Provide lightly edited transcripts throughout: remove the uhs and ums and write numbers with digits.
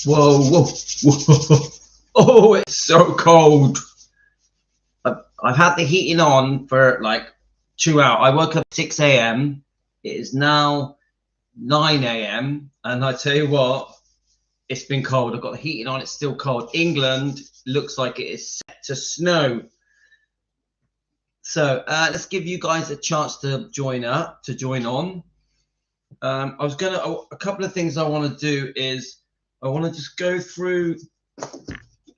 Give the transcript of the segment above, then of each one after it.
Whoa, whoa, whoa. Oh, it's so cold. I've had the heating on for like 2 hours. I woke up at 6 a.m. It is now 9 a.m. And I tell you what, it's been cold. I've got the heating on. It's still cold. England looks like it is set to snow. So let's give you guys a chance to join on. A couple of things I want to do is I want to just go through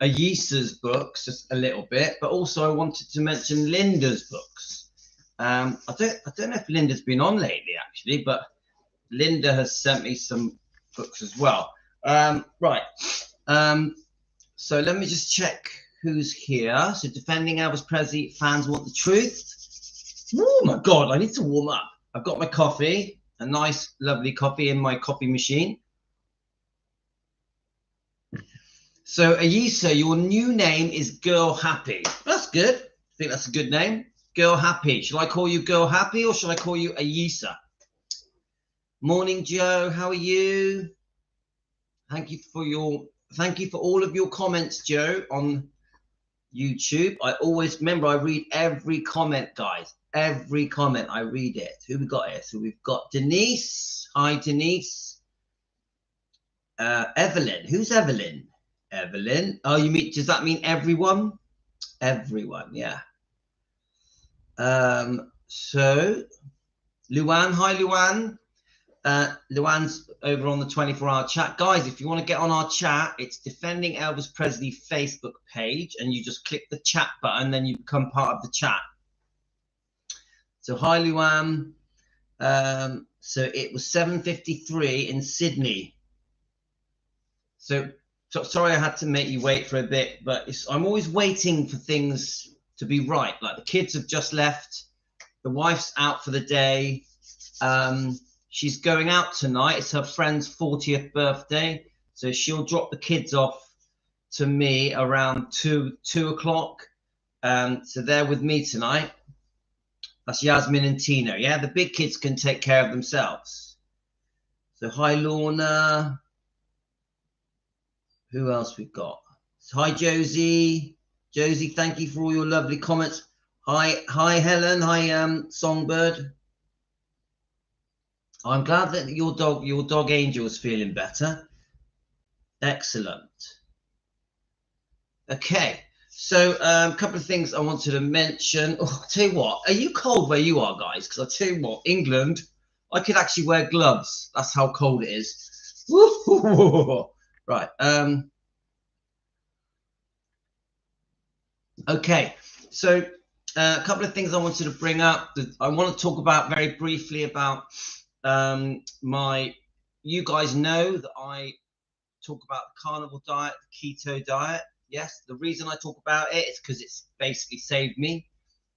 Ayisa's books just a little bit, but also I wanted to mention Linda's books. I don't know if Linda's been on lately actually, but Linda has sent me some books as well. Right. So let me just check who's here. So Defending Elvis Presley Fans Want the Truth. Oh my God, I need to warm up. I've got my coffee, a nice, lovely coffee in my coffee machine. So Ayisa, your new name is Girl Happy. That's good. I think that's a good name. Girl Happy. Shall I call you Girl Happy or shall I call you Ayisa? Morning, Joe. How are you? Thank you for all of your comments, Joe, on YouTube. I always remember I read every comment, guys. Every comment, I read it. Who we got here? So we've got Denise. Hi, Denise. Evelyn. Who's Evelyn? Evelyn. Oh, does that mean everyone? Everyone, yeah. So Luan. Hi, Luan. Luan's over on the 24-hour chat. Guys, if you want to get on our chat, it's Defending Elvis Presley Facebook page, and you just click the chat button, then you become part of the chat. So hi, Luan. So it was 7:53 in Sydney. So sorry I had to make you wait for a bit, but I'm always waiting for things to be right. Like the kids have just left. The wife's out for the day. She's going out tonight. It's her friend's 40th birthday. So she'll drop the kids off to me around 2 o'clock. So they're with me tonight. That's Yasmin and Tino. Yeah, the big kids can take care of themselves. So hi, Lorna. Who else we've got? So, hi, Josie. Josie, thank you for all your lovely comments. Hi, Helen. Hi, Songbird. I'm glad that your dog Angel is feeling better. Excellent. Okay, so a couple of things I wanted to mention. Oh, I'll tell you what, are you cold where you are, guys? Because I'll tell you what, England, I could actually wear gloves. That's how cold it is. Woo-hoo-hoo-hoo. Right. Okay, so a couple of things I wanted to bring up. I want to talk about very briefly about you guys know that I talk about the carnivore diet, the keto diet. Yes, the reason I talk about it is because it's basically saved me,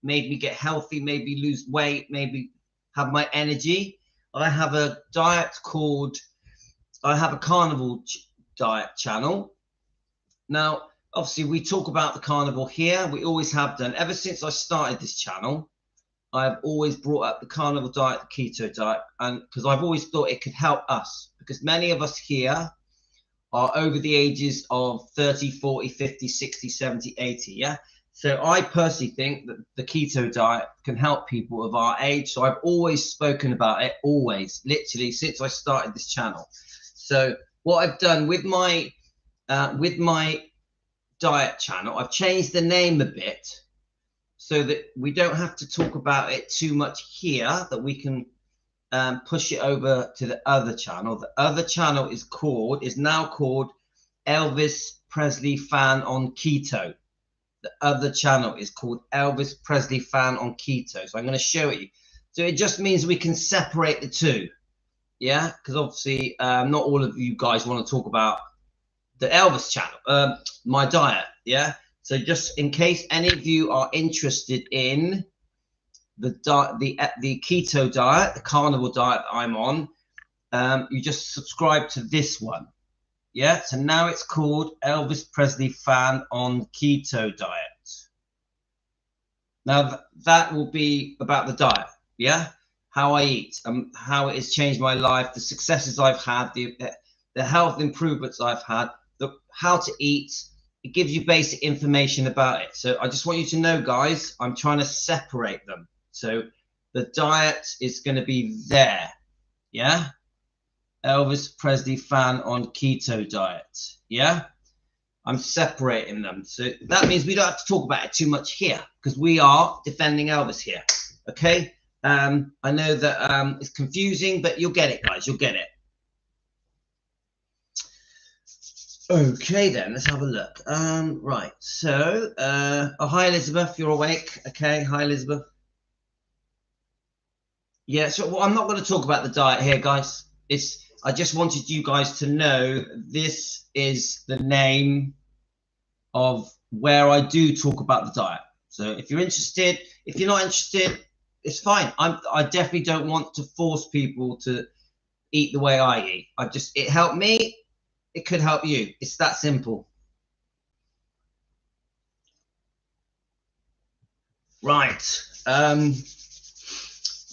made me get healthy, made me lose weight, made me have my energy. I have a carnivore diet channel. Now, obviously, we talk about the carnivore here. We always have done. Ever since I started this channel, I've always brought up the carnivore diet, the keto diet, and because I've always thought it could help us, because many of us here are over the ages of 30, 40, 50, 60, 70, 80, yeah? So I personally think that the keto diet can help people of our age. So I've always spoken about it, always, literally since I started this channel. So what I've done with my diet channel, I've changed the name a bit so that we don't have to talk about it too much here, that we can push it over to the other channel. The other channel is now called Elvis Presley Fan on Keto. The other channel is called Elvis Presley Fan on Keto. So I'm going to show it you. So it just means we can separate the two. Yeah, because obviously not all of you guys want to talk about the Elvis channel, my diet. Yeah. So just in case any of you are interested in the keto diet, the carnivore diet that I'm on, you just subscribe to this one. Yeah, so now it's called Elvis Presley Fan on Keto Diet. Now that will be about the diet, yeah, how I eat, how it has changed my life, the successes I've had, the health improvements I've had, the how to eat. It gives you basic information about it. So I just want you to know, guys, I'm trying to separate them. So the diet is going to be there. Yeah. Elvis Presley fan on keto diet. Yeah. I'm separating them. So that means we don't have to talk about it too much here because we are defending Elvis here. Okay. I know that it's confusing, but you'll get it, guys. You'll get it. Okay, then let's have a look. Right. So, oh, hi, Elizabeth. You're awake. Okay. Hi, Elizabeth. Yeah. So, well, I'm not going to talk about the diet here, guys. I just wanted you guys to know this is the name of where I do talk about the diet. So, if you're interested, if you're not interested, it's fine. I definitely don't want to force people to eat the way I eat. It helped me. It could help you. It's that simple. Right.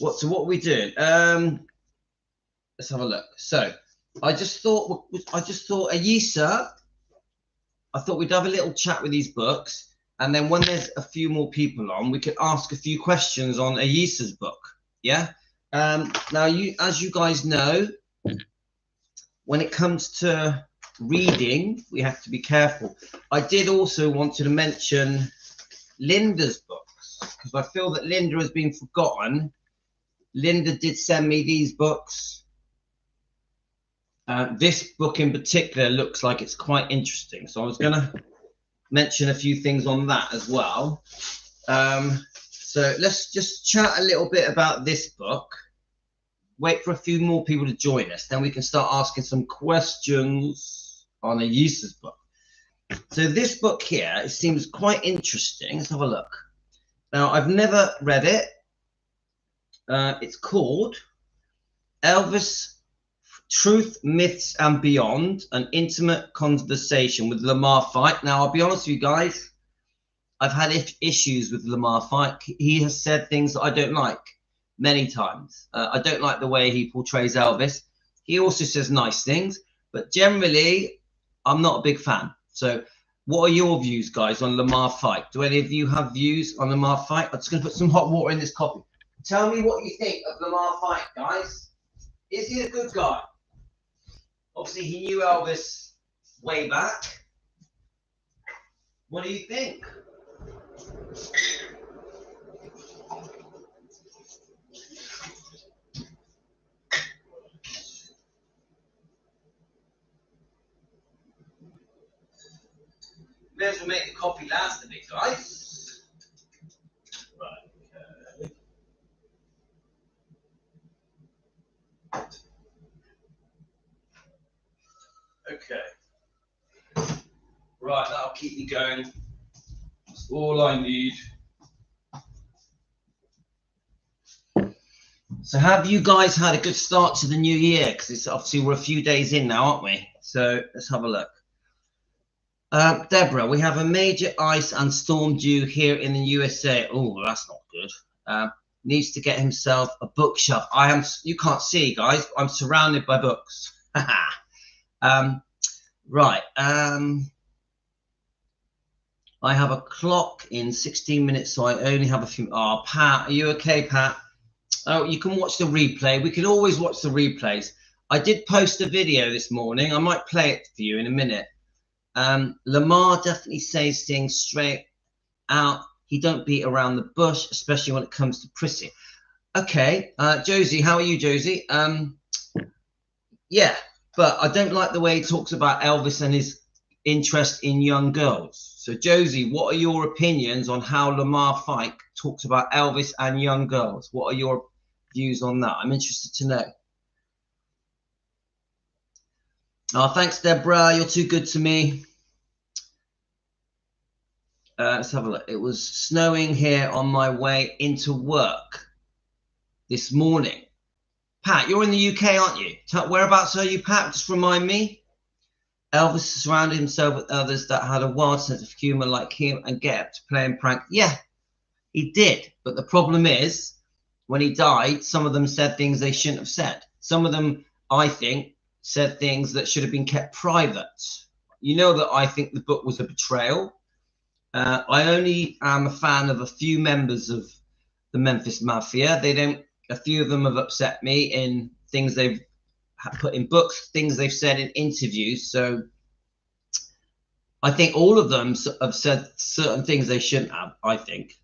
What are we doing? Let's have a look. So I just thought Ayisa, I thought we'd have a little chat with these books, and then when there's a few more people on, we could ask a few questions on Ayisa's book. Yeah. Now as you guys know, when it comes to reading, we have to be careful. I did also want to mention Linda's books because I feel that Linda has been forgotten. Linda did send me these books. This book in particular looks like it's quite interesting, so I was going to mention a few things on that as well. So let's just chat a little bit about this book. Wait for a few more people to join us, then we can start asking some questions on Ayisa's book. So this book here, it seems quite interesting. Let's have a look. Now, I've never read it. It's called Elvis, Truth, Myths and Beyond, an intimate conversation with Lamar Fike. Now, I'll be honest with you guys, I've had issues with Lamar Fike. He has said things that I don't like. Many times. I don't like the way he portrays Elvis. He also says nice things, but generally, I'm not a big fan. So what are your views, guys, on Lamar Fike? Do any of you have views on Lamar Fike? I'm just going to put some hot water in this coffee. Tell me what you think of Lamar Fike, guys. Is he a good guy? Obviously, he knew Elvis way back. What do you think? May as well make the coffee last a bit, guys. Right. Okay. Right, that'll keep me going. That's all I need. So have you guys had a good start to the new year? Because it's obviously we're a few days in now, aren't we? So let's have a look. Deborah, we have a major ice and storm due here in the USA. Oh, that's not good. Needs to get himself a bookshelf. You can't see, guys. I'm surrounded by books. Right. I have a clock in 16 minutes, so I only have a few. Oh, Pat, are you okay, Pat? Oh, you can watch the replay. We can always watch the replays. I did post a video this morning. I might play it for you in a minute. Lamar definitely says things straight out. He don't beat around the bush, especially when it comes to Prissy. Okay, Josie, how are you, Josie? Yeah, but I don't like the way he talks about Elvis and his interest in young girls. So, Josie, what are your opinions on how Lamar Fike talks about Elvis and young girls? What are your views on that? I'm interested to know. Oh, thanks, Deborah. You're too good to me. Let's have a look. It was snowing here on my way into work this morning. Pat, you're in the UK, aren't you? Whereabouts are you, Pat? Just remind me. Elvis surrounded himself with others that had a wild sense of humor like him and get up to playing prank. Yeah, he did. But the problem is, when he died, some of them said things they shouldn't have said. Some of them, I think, said things that should have been kept private. You know that I think the book was a betrayal. I only am a fan of a few members of the Memphis Mafia. A few of them have upset me in things they've put in books, things they've said in interviews. So I think all of them have said certain things they shouldn't have, I think.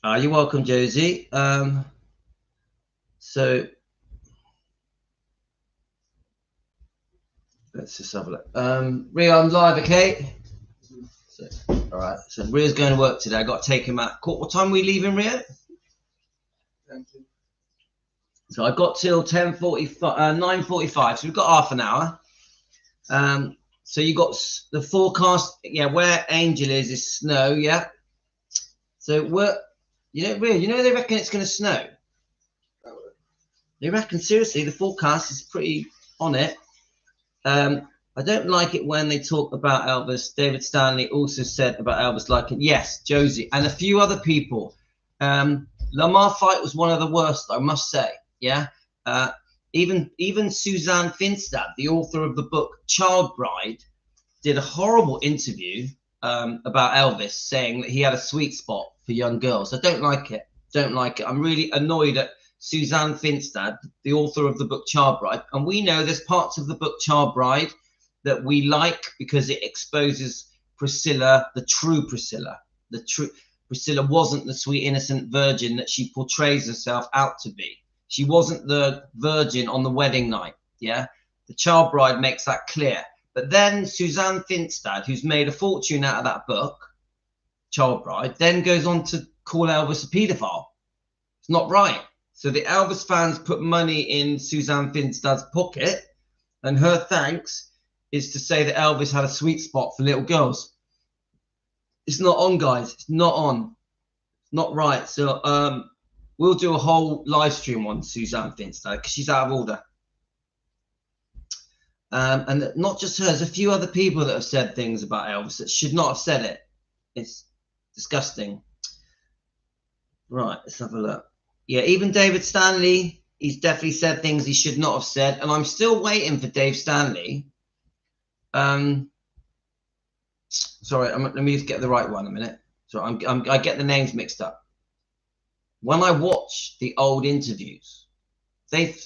You're welcome, Josie. So let's just have a look. Ria, I'm live, okay? So, all right. So Ria's going to work today. I got to take him out. What time are we leaving, Ria? So I've got till 9:45. So we've got half an hour. So you got the forecast. Yeah, where Angel is snow. Yeah. So Ria, they reckon it's going to snow. They reckon, seriously, the forecast is pretty on it. I don't like it when they talk about Elvis. David Stanley also said about Elvis liking, yes, Josie, and a few other people. Lamar fight was one of the worst, I must say. Yeah. Even Suzanne Finstad, the author of the book Child Bride, did a horrible interview about Elvis, saying that he had a sweet spot for young girls. I don't like it. Don't like it. I'm really annoyed at Suzanne Finstad, the author of the book Child Bride. And we know there's parts of the book Child Bride that we like because it exposes Priscilla, the true Priscilla. The true Priscilla wasn't the sweet, innocent virgin that she portrays herself out to be. She wasn't the virgin on the wedding night. Yeah. The Child Bride makes that clear. But then Suzanne Finstad, who's made a fortune out of that book, Child Bride, then goes on to call Elvis a paedophile. It's not right. So the Elvis fans put money in Suzanne Finstad's pocket, and her thanks is to say that Elvis had a sweet spot for little girls. It's not on, guys. It's not on. It's not right. So we'll do a whole live stream on Suzanne Finstad because she's out of order. And not just her, there's a few other people that have said things about Elvis that should not have said it. It's disgusting. Right, let's have a look. Yeah, even David Stanley, he's definitely said things he should not have said. And I'm still waiting for Dave Stanley. Sorry, let me just get the right one a minute. So I get the names mixed up. When I watch the old interviews, they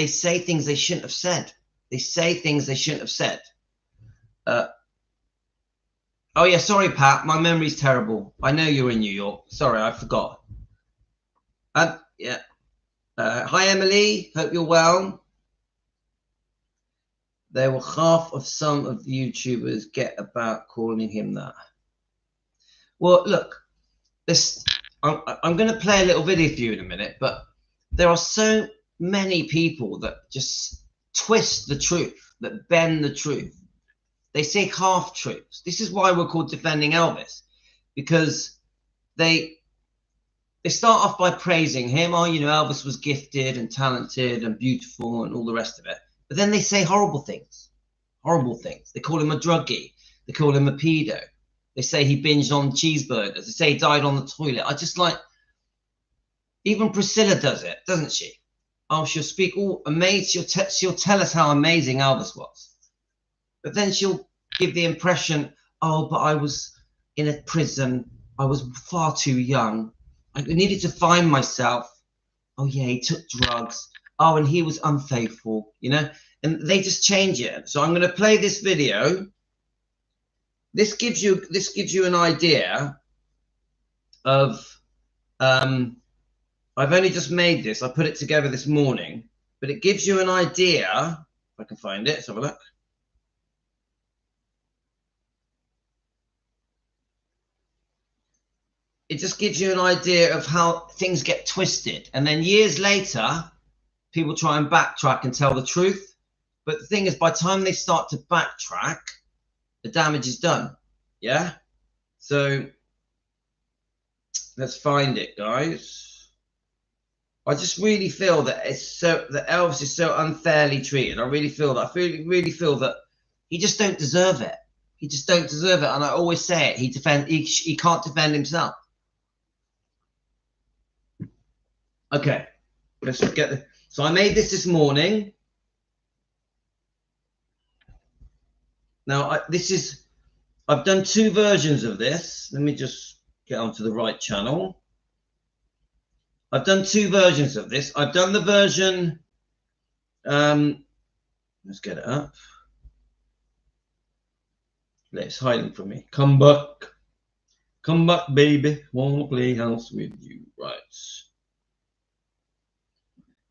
say things they shouldn't have said. They say things they shouldn't have said. Oh yeah, sorry, Pat. My memory's terrible. I know you're in New York. Sorry, I forgot. Yeah. Hi, Emily. Hope you're well. There were half of some of the YouTubers get about calling him that. Well, look, I'm going to play a little video for you in a minute, but there are so many people that just twist the truth, that bend the truth. They say half truths. This is why we're called Defending Elvis, because they start off by praising him. Oh, Elvis was gifted and talented and beautiful and all the rest of it. But then they say horrible things. Horrible things. They call him a druggie. They call him a pedo. They say he binged on cheeseburgers. They say he died on the toilet. I just like, even Priscilla does it, doesn't she? Oh, she'll speak all amazed. She'll tell us how amazing Elvis was. But then she'll give the impression, oh, but I was in a prison. I was far too young. I needed to find myself. Oh, yeah, he took drugs. Oh, and he was unfaithful, and they just change it. So I'm going to play this video. This gives you an idea of, I've only just made this. I put it together this morning, but it gives you an idea. If I can find it, let's have a look. It just gives you an idea of how things get twisted. And then years later, people try and backtrack and tell the truth. But the thing is, by the time they start to backtrack, the damage is done. Yeah? So let's find it, guys. I just really feel that that Elvis is so unfairly treated. I really feel that. I really feel that he just don't deserve it. He just don't deserve it. And I always say it. He can't defend himself. Okay. Let's get the, so I made this morning. Now I've done 2 versions of this. Let me just get onto the right channel. I've done 2 versions of this. I've done the version, let's get it up. It's hiding from me. Come back, baby. Wanna play house with you, right?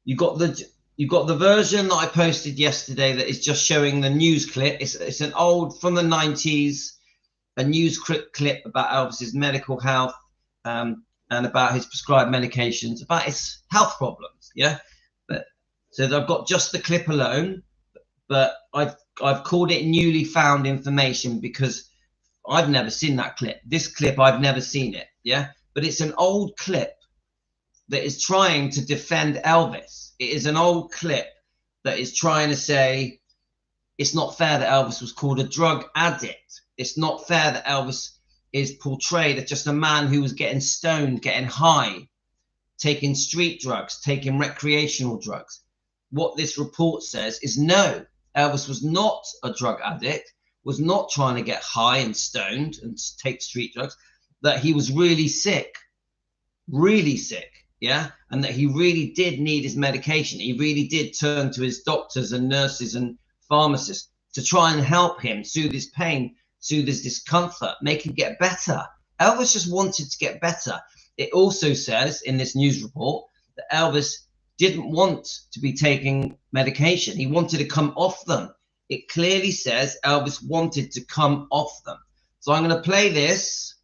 You got the version that I posted yesterday that is just showing the news clip. It's an old from the 90s, a news clip about Elvis's medical health, and about his prescribed medications, about his health problems. Yeah, so I've got just the clip alone, but I've called it newly found information because I've never seen that clip. This clip, I've never seen it. Yeah, but it's an old clip that is trying to defend Elvis. It is an old clip that is trying to say it's not fair that Elvis was called a drug addict. It's not fair that Elvis is portrayed as just a man who was getting stoned, getting high, taking street drugs, taking recreational drugs. What this report says is no, Elvis was not a drug addict, was not trying to get high and stoned and take street drugs, that he was really sick, yeah, and that he really did need his medication. He really did turn to his doctors and nurses and pharmacists to try and help him soothe his pain, soothe his discomfort, make him get better. Elvis just wanted to get better. It also says in this news report that Elvis didn't want to be taking medication. He wanted to come off them. It clearly says Elvis wanted to come off them. So I'm going to play this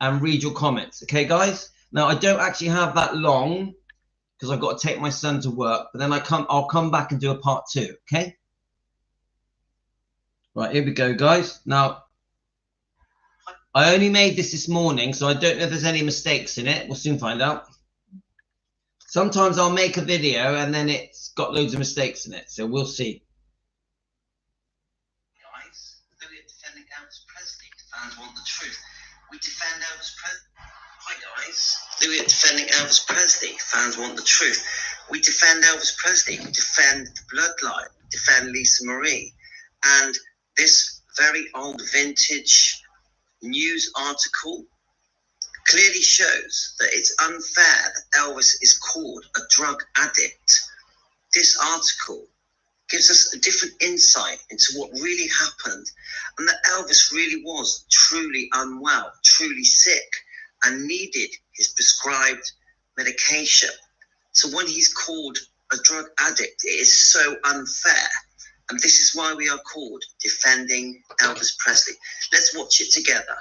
and read your comments. Okay, guys? Now, I don't actually have that long because I've got to take my son to work, but then I'll come back and do a part 2, okay? Right, here we go, guys. Now, I only made this morning, so I don't know if there's any mistakes in it. We'll soon find out. Sometimes I'll make a video and then it's got loads of mistakes in it, so we'll see. Guys, we're defending Elvis Presley. Fans want the truth. We defend Elvis Presley. Hi guys, we're defending Elvis Presley. Fans want the truth. We defend Elvis Presley. We defend the bloodline. We defend Lisa Marie. And this very old vintage news article clearly shows that it's unfair that Elvis is called a drug addict. This article gives us a different insight into what really happened and that Elvis really was truly unwell, truly sick, and needed his prescribed medication. So when he's called a drug addict, it is so unfair. And this is why we are called Defending Elvis Presley. Let's watch it together.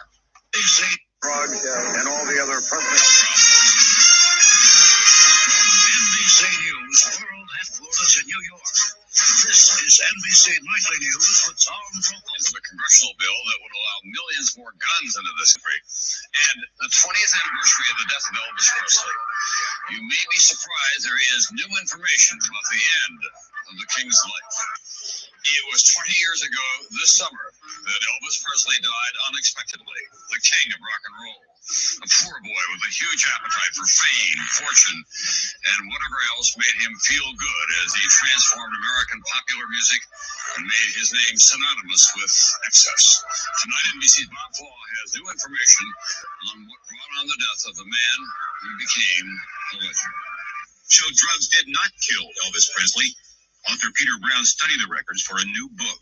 Drugs and all the other personal problems. From NBC News, world headquarters in New York. This is NBC Nightly News with Tom Brokaw. The congressional bill that would allow millions more guns into this country. And the 20th anniversary of the death of Elvis Presley. You may be surprised there is new information about the end of the King's life. It was 20 years ago this summer that Elvis Presley died unexpectedly, the king of rock and roll. A poor boy with a huge appetite for fame, fortune, and whatever else made him feel good as he transformed American popular music and made his name synonymous with excess. Tonight, NBC's Bob Paul has new information on what brought on the death of the man who became a legend. So drugs did not kill Elvis Presley. Author Peter Brown studied the records for a new book.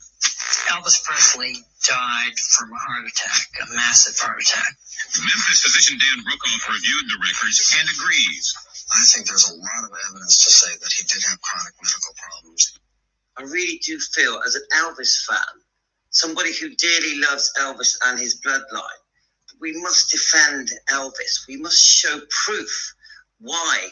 Elvis Presley died from a heart attack, a massive heart attack. Memphis physician Dan Brokaw reviewed the records and agrees. I think there's a lot of evidence to say that he did have chronic medical problems. I really do feel, as an Elvis fan, somebody who dearly loves Elvis and his bloodline, we must defend Elvis. We must show proof why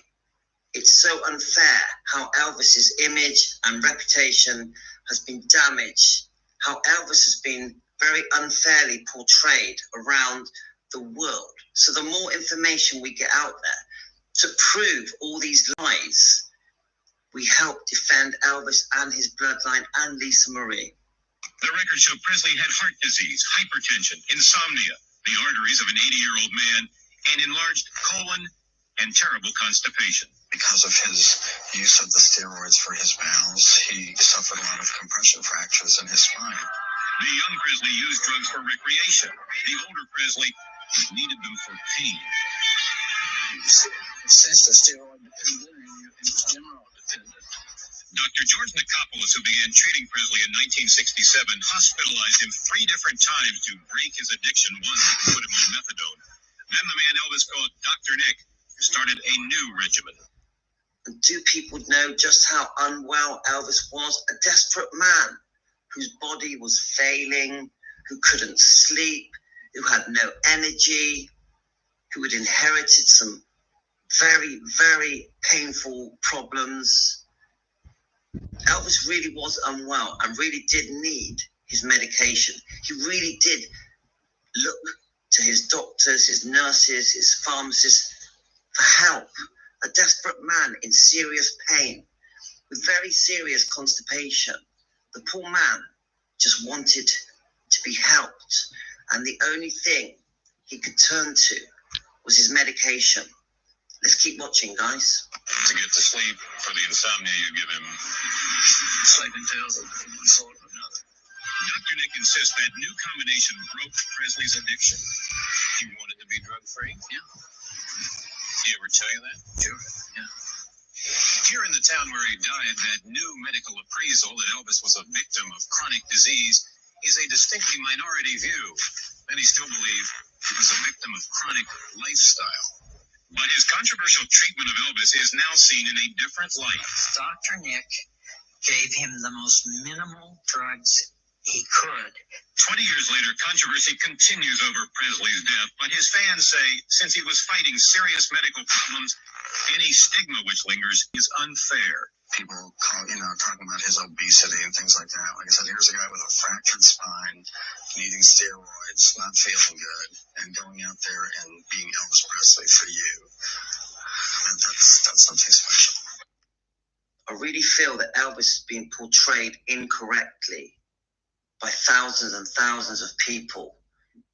it's so unfair how Elvis's image and reputation has been damaged, how Elvis has been very unfairly portrayed around the world. So the more information we get out there to prove all these lies, we help defend Elvis and his bloodline and Lisa Marie. The records show Presley had heart disease, hypertension, insomnia, the arteries of an 80-year-old man, and enlarged colon and terrible constipation. Because of his use of the steroids for his bowels, he suffered a lot of compression fractures in his spine. The young Presley used drugs for recreation. The older Presley needed them for pain. Since the steroid dependent, it was general dependent. Dr. George Nicopolis, who began treating Presley in 1967, hospitalized him 3 different times to break his addiction. Once he put him on methadone. Then the man Elvis called Dr. Nick started a new regimen. Do people know just how unwell Elvis was? A desperate man whose body was failing, who couldn't sleep, who had no energy, who had inherited some very, very painful problems. Elvis really was unwell and really did need his medication. He really did look to his doctors, his nurses, his pharmacists for help. A desperate man in serious pain with very serious constipation. The poor man just wanted to be helped, and the only thing he could turn to was his medication. Let's keep watching, guys. To get to sleep, for the insomnia, you give him Sleeping pills of one sort or another. Dr. Nick insists that new combination broke Presley's addiction. He wanted to be drug-free? Yeah. Did he ever tell you that? Sure. Yeah. Here in the town where he died, that new medical appraisal that Elvis was a victim of chronic disease is a distinctly minority view. Many still believe he was a victim of chronic lifestyle. But his controversial treatment of Elvis is now seen in a different light. Dr. Nick gave him the most minimal drugs he could. 20 years later, controversy continues over Presley's death, but his fans say since he was fighting serious medical problems, any stigma which lingers is unfair. People talking about his obesity and things like that. Like I said, here's a guy with a fractured spine, needing steroids, not feeling good, and going out there and being Elvis Presley for you. And that's something special. I really feel that Elvis is being portrayed incorrectly by thousands and thousands of people.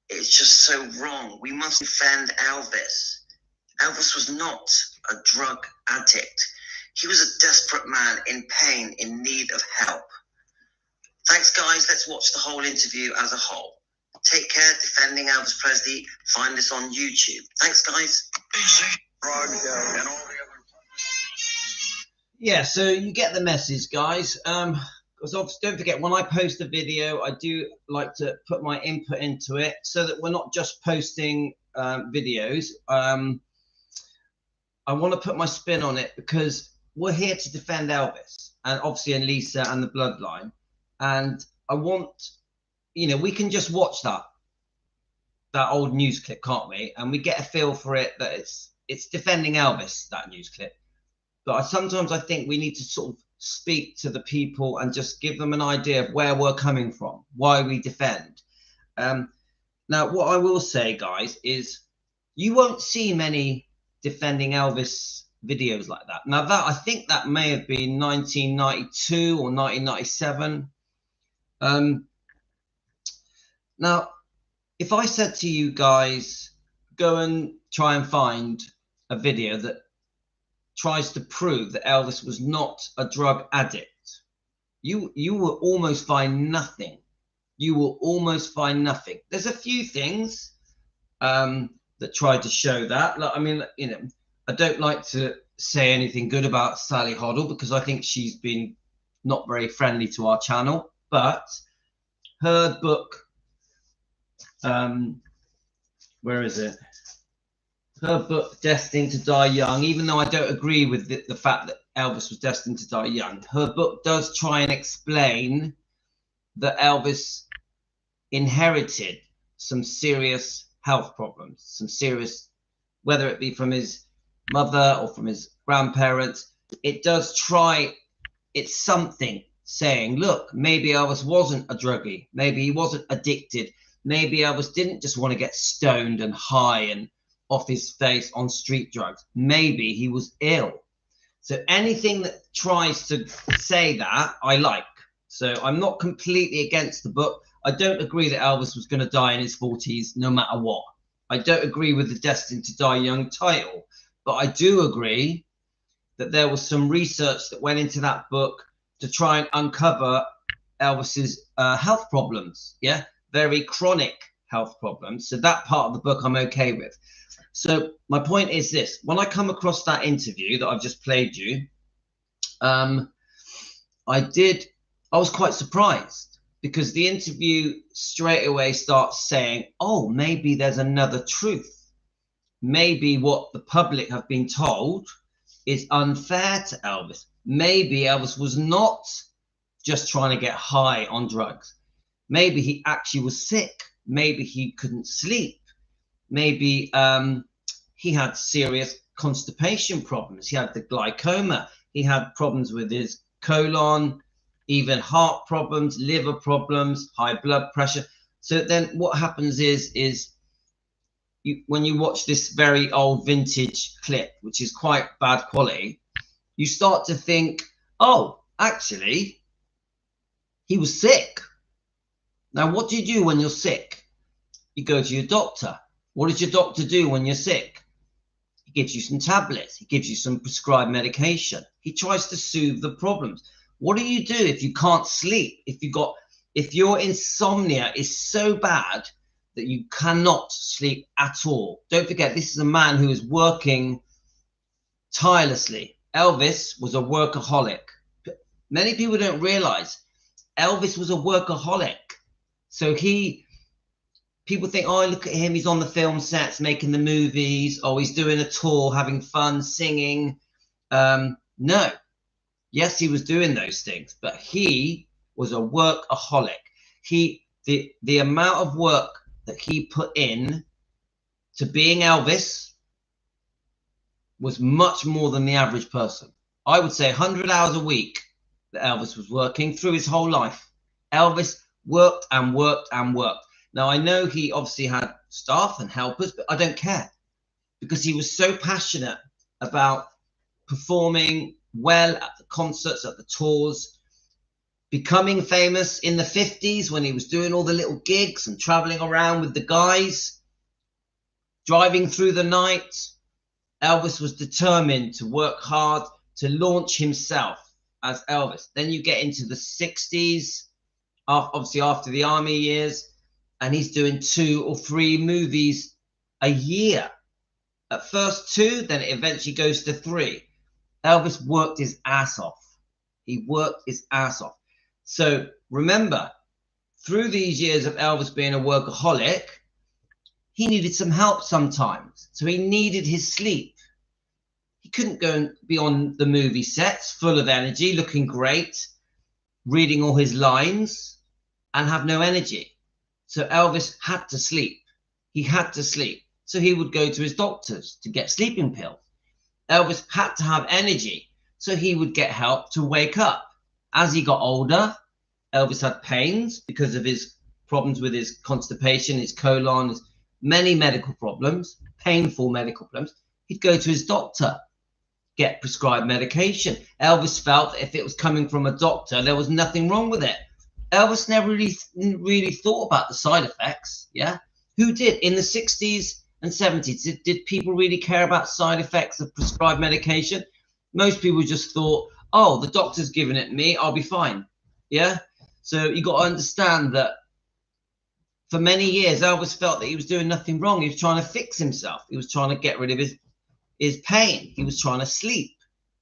It's just so wrong. We must defend Elvis. Elvis was not a drug addict. He was a desperate man in pain, in need of help. Thanks, guys. Let's watch the whole interview as a whole. Take care. Defending Elvis Presley. Find us on YouTube. Thanks, guys. Yeah, so you get the message, guys. Because obviously, don't forget, when I post a video, I do like to put my input into it so that we're not just posting videos. I want to put my spin on it because we're here to defend Elvis and obviously and Lisa and the bloodline. And I want, we can just watch that old news clip, can't we? And we get a feel for it that it's defending Elvis, that news clip. But sometimes I think we need to sort of speak to the people and just give them an idea of where we're coming from, why we defend. Now, what I will say, guys, is you won't see many defending Elvis videos like that. Now, I think that may have been 1992 or 1997. Now, if I said to you guys, go and try and find a video that tries to prove that Elvis was not a drug addict, you will almost find nothing. You will almost find nothing. There's a few things that try to show that. Like, I mean, I don't like to say anything good about Sally Hoddle because I think she's been not very friendly to our channel. But her book, where is it? Her book, Destined to Die Young, even though I don't agree with the fact that Elvis was destined to die young, her book does try and explain that Elvis inherited some serious health problems, some serious, whether it be from his mother or from his grandparents. It does try, it's something saying, look, maybe Elvis wasn't a druggie, maybe he wasn't addicted, maybe Elvis didn't just want to get stoned and high and off his face on street drugs. Maybe he was ill. So anything that tries to say that, I like. So I'm not completely against the book. I don't agree that Elvis was going to die in his 40s no matter what. I don't agree with the Destined to Die Young title, but I do agree that there was some research that went into that book to try and uncover Elvis's health problems. Yeah, very chronic health problems. So that part of the book I'm okay with. So my point is this: when I come across that interview that I've just played you, I was quite surprised, because the interview straight away starts saying, oh, maybe there's another truth. Maybe what the public have been told is unfair to Elvis. Maybe Elvis was not just trying to get high on drugs. Maybe he actually was sick. Maybe he couldn't sleep. Maybe he had serious constipation problems. He had the glaucoma. He had problems with his colon, even heart problems, liver problems, high blood pressure. So then what happens is when you watch this very old vintage clip, which is quite bad quality, you start to think, oh, actually, he was sick. Now, what do you do when you're sick? You go to your doctor. What does your doctor do when you're sick? He gives you some tablets. He gives you some prescribed medication. He tries to soothe the problems. What do you do if you can't sleep? If your insomnia is so bad that you cannot sleep at all? Don't forget, this is a man who is working tirelessly. Elvis was a workaholic. Many people don't realize Elvis was a workaholic. So people think, oh, look at him, he's on the film sets making the movies, oh, he's doing a tour, having fun, singing. No. Yes, he was doing those things, but he was a workaholic. The amount of work that he put in to being Elvis was much more than the average person. I would say 100 hours a week that Elvis was working through his whole life. Elvis worked and worked and worked. Now, I know he obviously had staff and helpers, but I don't care, because he was so passionate about performing well at the concerts, at the tours, becoming famous in the 50s when he was doing all the little gigs and traveling around with the guys, driving through the night. Elvis was determined to work hard to launch himself as Elvis. Then you get into the 60s, obviously after the army years, and he's doing 2 or 3 movies a year. At first 2, then it eventually goes to 3. Elvis worked his ass off. He worked his ass off. So remember, through these years of Elvis being a workaholic, he needed some help sometimes. So he needed his sleep. He couldn't go and be on the movie sets full of energy, looking great, reading all his lines, and have no energy. So Elvis had to sleep. He had to sleep. So he would go to his doctors to get sleeping pills. Elvis had to have energy. So he would get help to wake up. As he got older, Elvis had pains because of his problems with his constipation, his colon, his many medical problems, painful medical problems. He'd go to his doctor, get prescribed medication. Elvis felt that if it was coming from a doctor, there was nothing wrong with it. Elvis never really thought about the side effects. Yeah, who did in the 60s and 70s? Did people really care about side effects of prescribed medication? Most people just thought, oh, the doctor's giving it me, I'll be fine. Yeah, so you got to understand that for many years, Elvis felt that he was doing nothing wrong. He was trying to fix himself. He was trying to get rid of his pain. He was trying to sleep,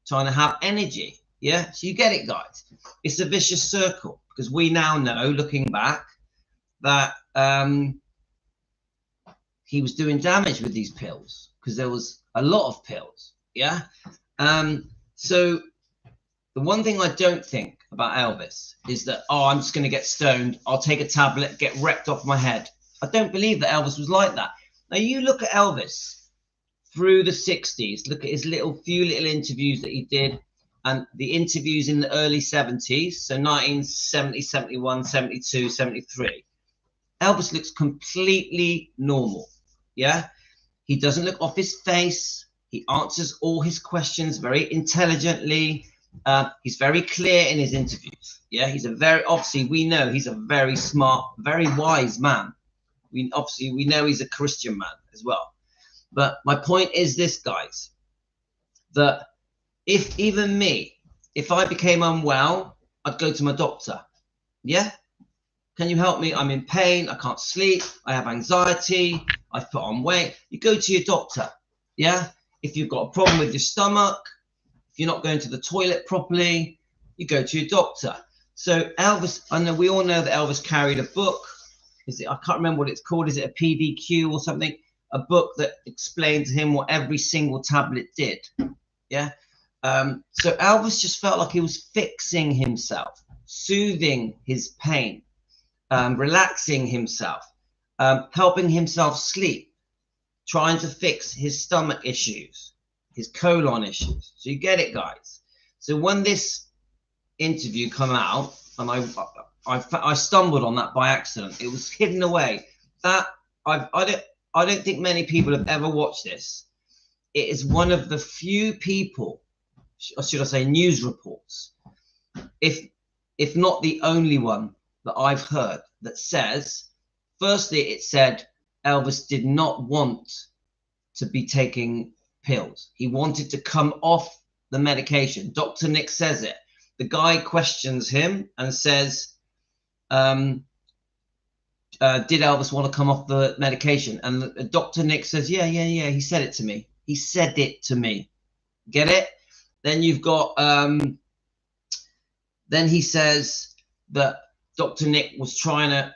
trying to have energy. Yeah, so you get it, guys. It's a vicious circle, because we now know, looking back, that he was doing damage with these pills, because there was a lot of pills. Yeah, so the one thing I don't think about Elvis is that, oh, I'm just going to get stoned, I'll take a tablet, get wrecked off my head. I don't believe that Elvis was like that. Now, you look at Elvis through the 60s, look at his few little interviews that he did, and the interviews in the early 70s, so 1970, 71, 72, 73. Elvis looks completely normal, yeah? He doesn't look off his face. He answers all his questions very intelligently. He's very clear in his interviews. Yeah, obviously we know he's a very smart, very wise man. We know he's a Christian man as well. But my point is this, guys, that if even me, if I became unwell, I'd go to my doctor. Yeah? Can you help me? I'm in pain. I can't sleep. I have anxiety. I've put on weight. You go to your doctor. Yeah? If you've got a problem with your stomach, if you're not going to the toilet properly, you go to your doctor. So Elvis, I know we all know that Elvis carried a book. I can't remember what it's called. Is it a PDQ or something? A book that explained to him what every single tablet did. Yeah. So Elvis just felt like he was fixing himself, soothing his pain, relaxing himself, helping himself sleep, trying to fix his stomach issues, his colon issues. So you get it, guys. So when this interview come out, and I stumbled on that by accident. It was hidden away. That I don't think many people have ever watched this. It is one of the few people, or should I say, news reports, if not the only one that I've heard that says, firstly, it said Elvis did not want to be taking pills. He wanted to come off the medication. Dr. Nick says it. The guy questions him and says, did Elvis want to come off the medication? And Dr. Nick says, yeah, he said it to me. He said it to me. Get it? Then you've got, then he says that Dr. Nick was trying to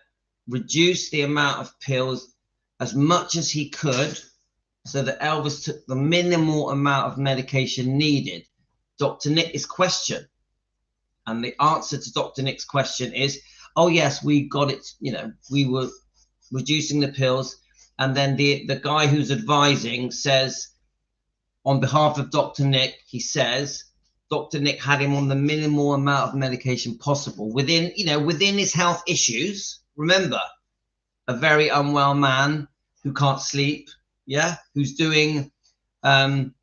reduce the amount of pills as much as he could so that Elvis took the minimal amount of medication needed. Dr. Nick is questioned. And the answer to Dr. Nick's question is, oh, yes, we got it. You know, we were reducing the pills. And then the guy who's advising says, on behalf of Dr. Nick, he says, Dr. Nick had him on the minimal amount of medication possible within his health issues. Remember, a very unwell man who can't sleep. Yeah. Who's doing, in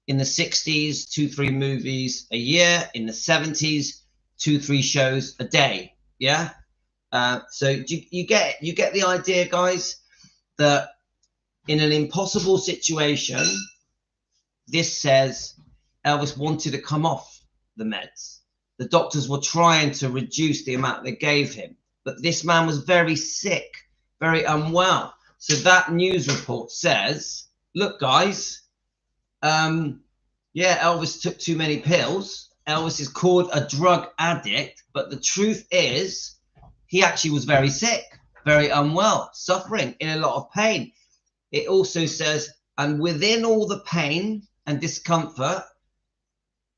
the 60s, 2-3 movies a year, in the 70s, 2-3 shows a day. Yeah. So you get the idea, guys, that in an impossible situation, this says Elvis wanted to come off the meds. The doctors were trying to reduce the amount they gave him, but this man was very sick, very unwell. So that news report says, look, guys, yeah, Elvis took too many pills. Elvis is called a drug addict, but the truth is he actually was very sick, very unwell, suffering in a lot of pain. It also says, and within all the pain and discomfort,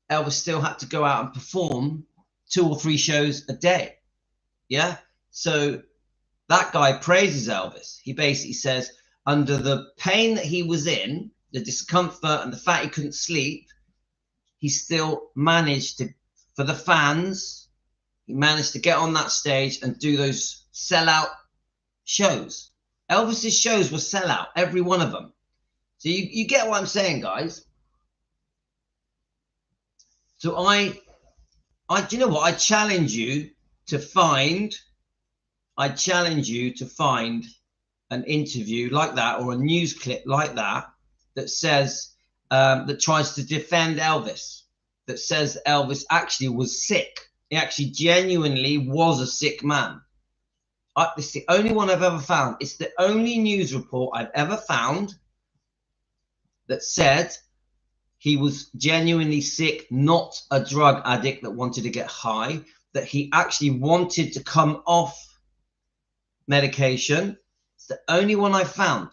Elvis still had to go out and perform 2 or 3 shows a day. Yeah. So that guy praises Elvis. He basically says, under the pain that he was in, the discomfort and the fact he couldn't sleep, he still managed to, for the fans, he managed to get on that stage and do those sellout shows. Elvis's shows were sellout, every one of them. So you get what I'm saying, guys. So do you know what? I challenge you to find an interview like that or a news clip like that that says, that tries to defend Elvis, that says Elvis actually was sick. He actually genuinely was a sick man. It's the only one I've ever found. It's the only news report I've ever found that said he was genuinely sick, not a drug addict that wanted to get high, that he actually wanted to come off medication. It's the only one I found.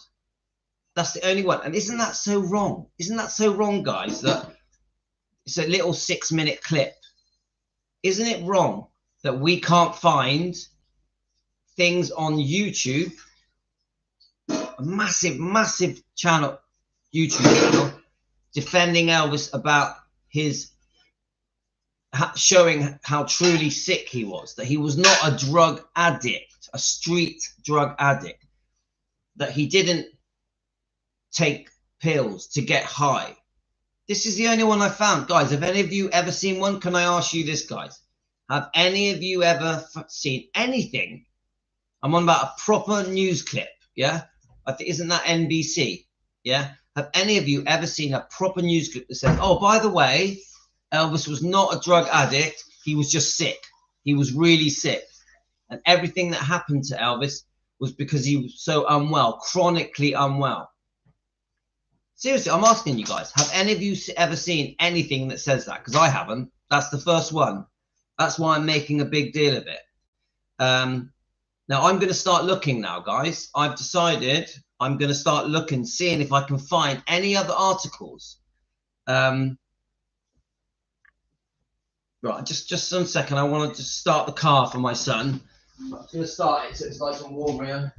That's the only one. And isn't that so wrong? Isn't that so wrong, guys? That it's a little 6-minute clip. Isn't it wrong that we can't find things on YouTube, a massive channel, YouTube channel, defending Elvis about his showing how truly sick he was, that he was not a drug addict, a street drug addict, that he didn't take pills to get high. This is the only one I found. Guys, have any of you ever seen one? Can I ask you this, guys? Have any of you ever seen anything? I'm on about a proper news clip, yeah? I think, isn't that NBC? Yeah? Have any of you ever seen a proper news clip that says, oh, by the way, Elvis was not a drug addict. He was just sick. He was really sick. And everything that happened to Elvis was because he was so unwell, chronically unwell. Seriously, I'm asking you guys, have any of you ever seen anything that says that? Because I haven't. That's the first one. That's why I'm making a big deal of it. Now, I'm going to start looking now, guys. I've decided I'm going to start looking, seeing if I can find any other articles. Right, just 1 second. I want to just start the car for my son. I'm going to start it so it's nice and warm here.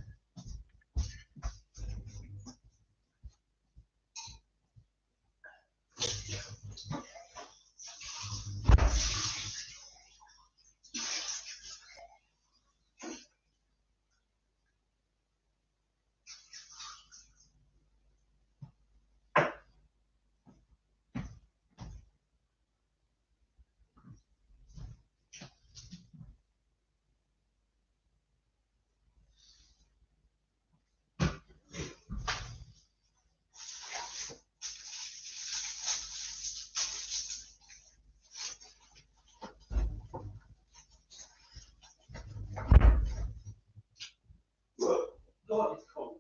God, it's cold.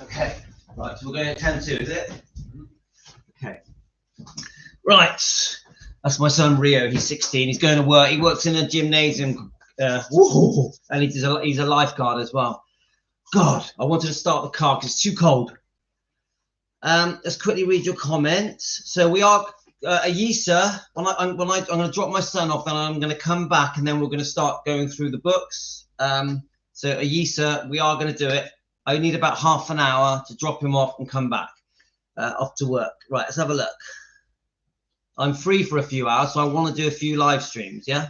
Okay, right, so we're going to 10-2, is it? Okay. Right, that's my son Rio. He's 16. He's going to work. He works in a gymnasium, and he's a lifeguard as well. God, I wanted to start the car because it's too cold. Let's quickly read your comments. So we are, Ayisa, I'm going to drop my son off, and I'm going to come back, and then we're going to start going through the books. So Ayisa, we are going to do it. I need about half an hour to drop him off and come back off to work. Right, let's have a look. I'm free for a few hours, so I want to do a few live streams, yeah?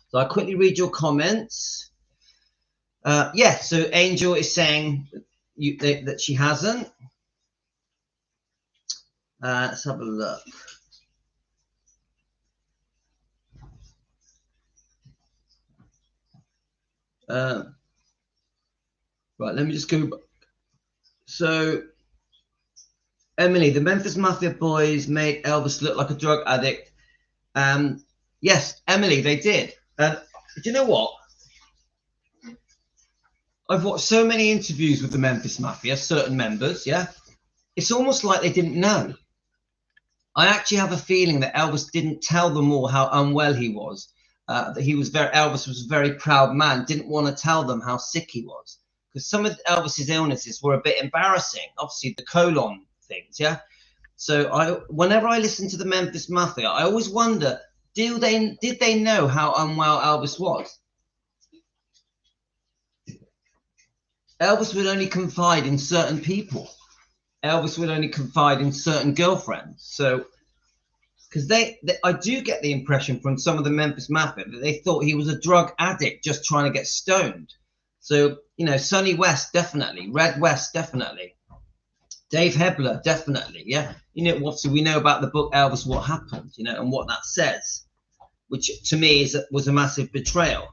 So I'll quickly read your comments. Yeah, so Angel is saying that she hasn't. Let's have a look. Right, let me just go back. So, Emily, the Memphis Mafia boys made Elvis look like a drug addict. Yes, Emily, they did. Do you know what? I've watched so many interviews with the Memphis Mafia, certain members, yeah? It's almost like they didn't know. I actually have a feeling that Elvis didn't tell them all how unwell he was. That Elvis was a very proud man, didn't want to tell them how sick he was. Because some of Elvis's illnesses were a bit embarrassing. Obviously, the colon things, yeah? So whenever I listen to the Memphis Mafia, I always wonder, did they know how unwell Elvis was? Elvis would only confide in certain people. Elvis would only confide in certain girlfriends. So, because I do get the impression from some of the Memphis Mafia that they thought he was a drug addict just trying to get stoned. So, you know, Sonny West, definitely. Red West, definitely. Dave Hebler, definitely, yeah. You know, obviously we know about the book Elvis, What Happened, you know, and what that says, which to me was a massive betrayal.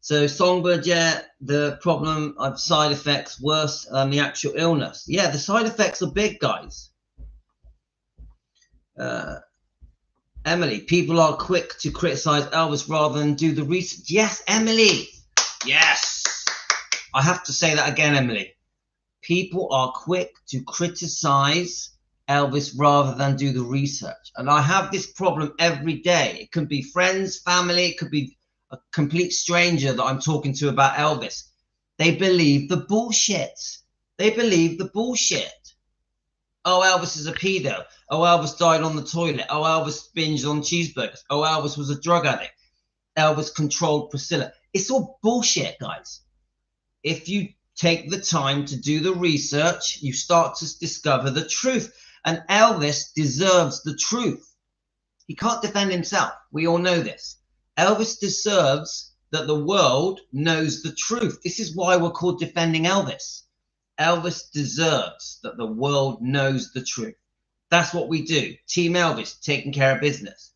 So Songbird, yeah, the problem of side effects worse than the actual illness. Yeah, the side effects are big, guys. Emily, people are quick to criticize Elvis rather than do the research. Yes, Emily. Yes. I have to say that again, Emily. People are quick to criticize Elvis rather than do the research. And I have this problem every day. It can be friends, family, it could be a complete stranger that I'm talking to about Elvis. They believe the bullshit. They believe the bullshit. Oh, Elvis is a pedo. Oh, Elvis died on the toilet. Oh, Elvis binged on cheeseburgers. Oh, Elvis was a drug addict. Elvis controlled Priscilla. It's all bullshit, guys. If you take the time to do the research, you start to discover the truth. And Elvis deserves the truth. He can't defend himself. We all know this. Elvis deserves that the world knows the truth. This is why we're called Defending Elvis. Elvis deserves that the world knows the truth. That's what we do. Team Elvis, taking care of business.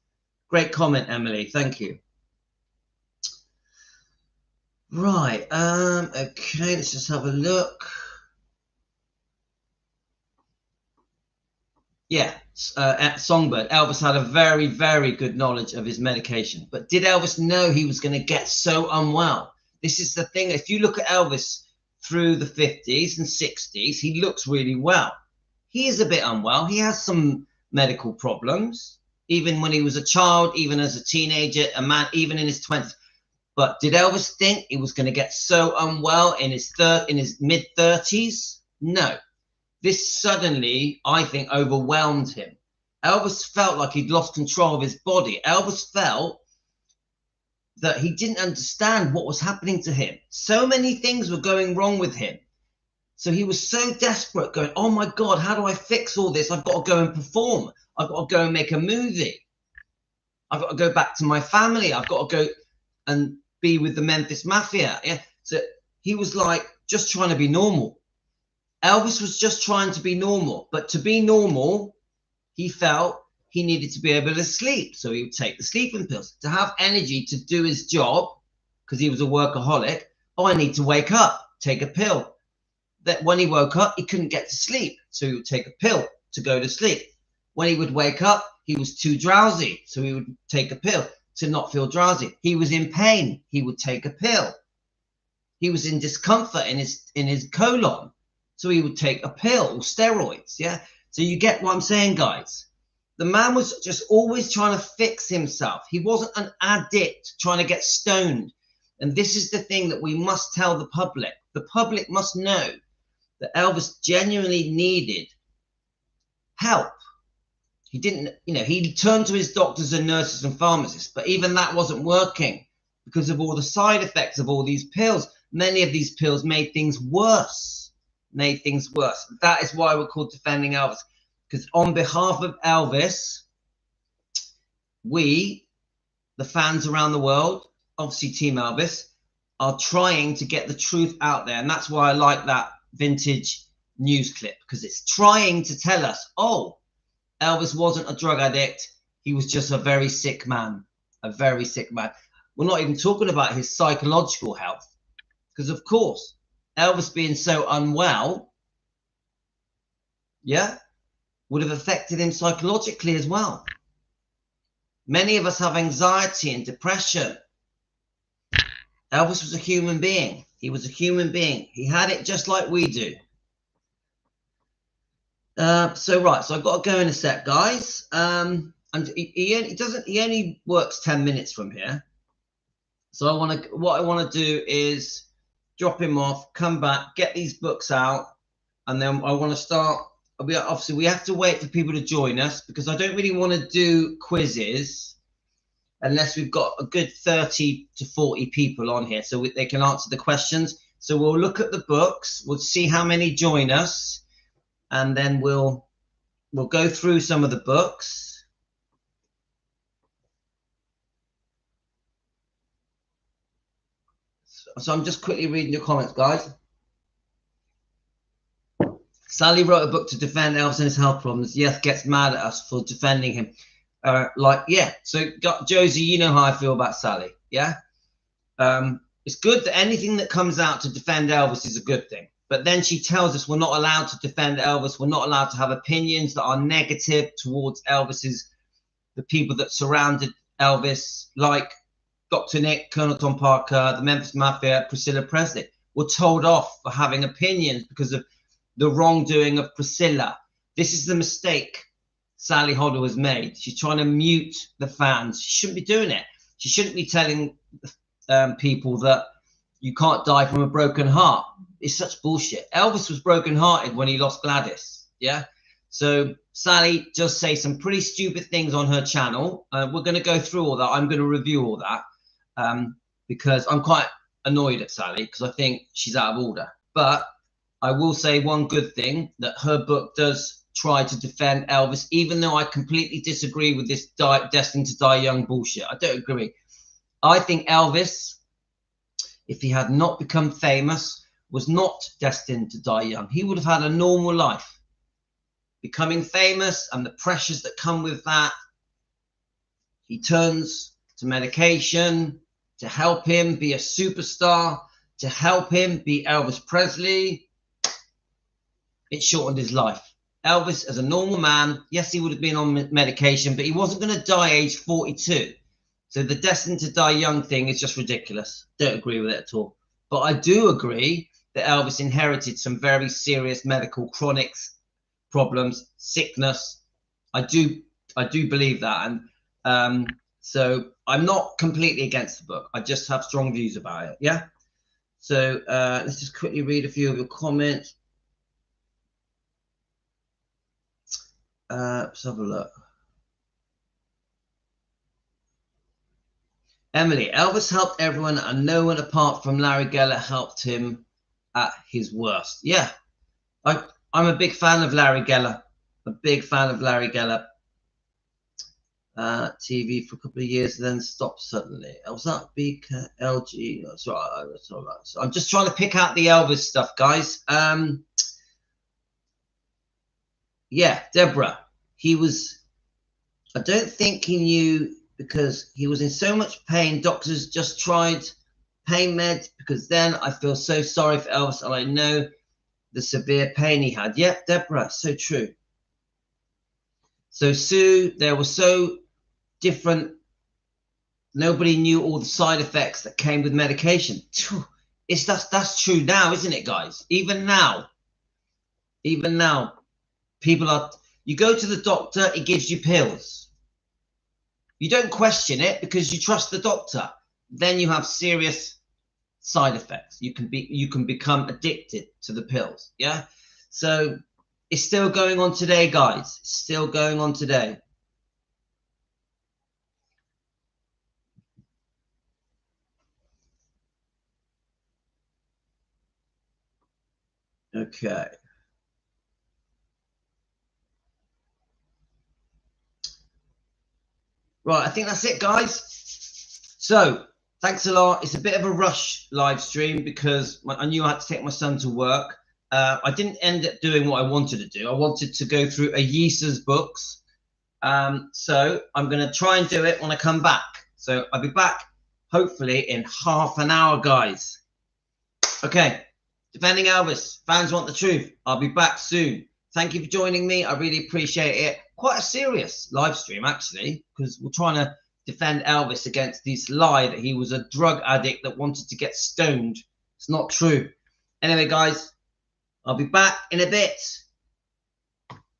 Great comment, Emily. Thank you. Right. Okay, let's just have a look. Yeah, at Songbird, Elvis had a very, very good knowledge of his medication. But did Elvis know he was going to get so unwell? This is the thing. If you look at Elvis through the 50s and 60s, he looks really well. He is a bit unwell. He has some medical problems, even when he was a child, even as a teenager, a man, even in his 20s. But did Elvis think he was going to get so unwell in his mid-30s? No. This suddenly, I think, overwhelmed him. Elvis felt like he'd lost control of his body. Elvis felt that he didn't understand what was happening to him. So many things were going wrong with him. So he was so desperate, going, oh my God, how do I fix all this? I've got to go and perform. I've got to go and make a movie. I've got to go back to my family. I've got to go and be with the Memphis Mafia. Yeah. So he was like just trying to be normal. Elvis was just trying to be normal. But to be normal, he felt he needed to be able to sleep. So he would take the sleeping pills. To have energy to do his job, because he was a workaholic, oh, I need to wake up, take a pill. That when he woke up, he couldn't get to sleep. So he would take a pill to go to sleep. When he would wake up, he was too drowsy. So he would take a pill to not feel drowsy. He was in pain. He would take a pill. He was in discomfort in his colon. So he would take a pill or steroids. Yeah. So you get what I'm saying, guys. The man was just always trying to fix himself. He wasn't an addict trying to get stoned. And this is the thing that we must tell the public. The public must know that Elvis genuinely needed help. He didn't, he turned to his doctors and nurses and pharmacists, but even that wasn't working because of all the side effects of all these pills. Many of these pills made things worse. That is why we're called Defending Elvis, because on behalf of Elvis, we, the fans around the world, obviously Team Elvis, are trying to get the truth out there. And that's why I like that vintage news clip, because it's trying to tell us, oh, Elvis wasn't a drug addict. He was just a very sick man, We're not even talking about his psychological health, because of course, Elvis being so unwell, would have affected him psychologically as well. Many of us have anxiety and depression. Elvis was a human being. He was a human being. He had it just like we do. So I've got to go in a sec, guys. And he only works 10 minutes from here. So what I want to do is drop him off, come back, get these books out, and then I want to start. Obviously, we have to wait for people to join us because I don't really want to do quizzes unless we've got a good 30 to 40 people on here so they can answer the questions. So we'll look at the books, we'll see how many join us, and then we'll go through some of the books. So I'm just quickly reading your comments, guys. Sally wrote a book to defend Elvis and his health problems. Yes, gets mad at us for defending him. So Josie, you know how I feel about Sally. Yeah. It's good that anything that comes out to defend Elvis is a good thing. But then she tells us we're not allowed to defend Elvis. We're not allowed to have opinions that are negative towards the people that surrounded Elvis, like Dr. Nick, Colonel Tom Parker, the Memphis Mafia, Priscilla Presley. We're told off for having opinions because of the wrongdoing of Priscilla. This is the mistake Sally Hodder has made. She's trying to mute the fans. She shouldn't be doing it. She shouldn't be telling people that you can't die from a broken heart. It's such bullshit. Elvis was brokenhearted when he lost Gladys. Yeah. So Sally just say some pretty stupid things on her channel. We're going to go through all that. I'm going to review all that because I'm quite annoyed at Sally because I think she's out of order. But I will say one good thing, that her book does try to defend Elvis, even though I completely disagree with this destined to die young bullshit. I don't agree. I think Elvis, if he had not become famous, was not destined to die young. He would have had a normal life. Becoming famous and the pressures that come with that, he turns to medication to help him be a superstar, to help him be Elvis Presley. It shortened his life. Elvis, as a normal man, yes, he would have been on medication, but he wasn't going to die age 42. So the destined to die young thing is just ridiculous. Don't agree with it at all. But I do agree that Elvis inherited some very serious medical chronic problems, sickness. I do believe that. And so I'm not completely against the book. I just have strong views about it. Yeah. So let's just quickly read a few of your comments. Let's have a look. Emily, Elvis helped everyone and no one apart from Larry Geller helped him at his worst. Yeah, I'm a big fan of Larry Geller. A big fan of Larry Geller. TV for a couple of years, then stopped suddenly. Was that BKLG? That's right. That's all right. So I'm just trying to pick out the Elvis stuff, guys. Yeah, Deborah. He was. I don't think he knew because he was in so much pain. Doctors just tried pain meds because then I feel so sorry for Elvis and I know the severe pain he had. Yep, Deborah, so true. So Sue, there were so different. Nobody knew all the side effects that came with medication. That's true now, isn't it, guys? Even now, people are. You go to the doctor, he gives you pills. You don't question it because you trust the doctor. Then you have serious side effects. You can become addicted to the pills. Yeah. So it's still going on today, guys. It's still going on today. Okay. Right, I think that's it, guys. So thanks a lot. It's a bit of a rush live stream because I knew I had to take my son to work. I didn't end up doing what I wanted to do. I wanted to go through Ayisa's books. So I'm going to try and do it when I come back. So I'll be back hopefully in half an hour, guys. Okay. Defending Elvis. Fans want the truth. I'll be back soon. Thank you for joining me. I really appreciate it. Quite a serious live stream, actually, because we're trying to defend Elvis against this lie that he was a drug addict that wanted to get stoned. It's not true. Anyway, guys, I'll be back in a bit.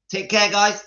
Take care, guys.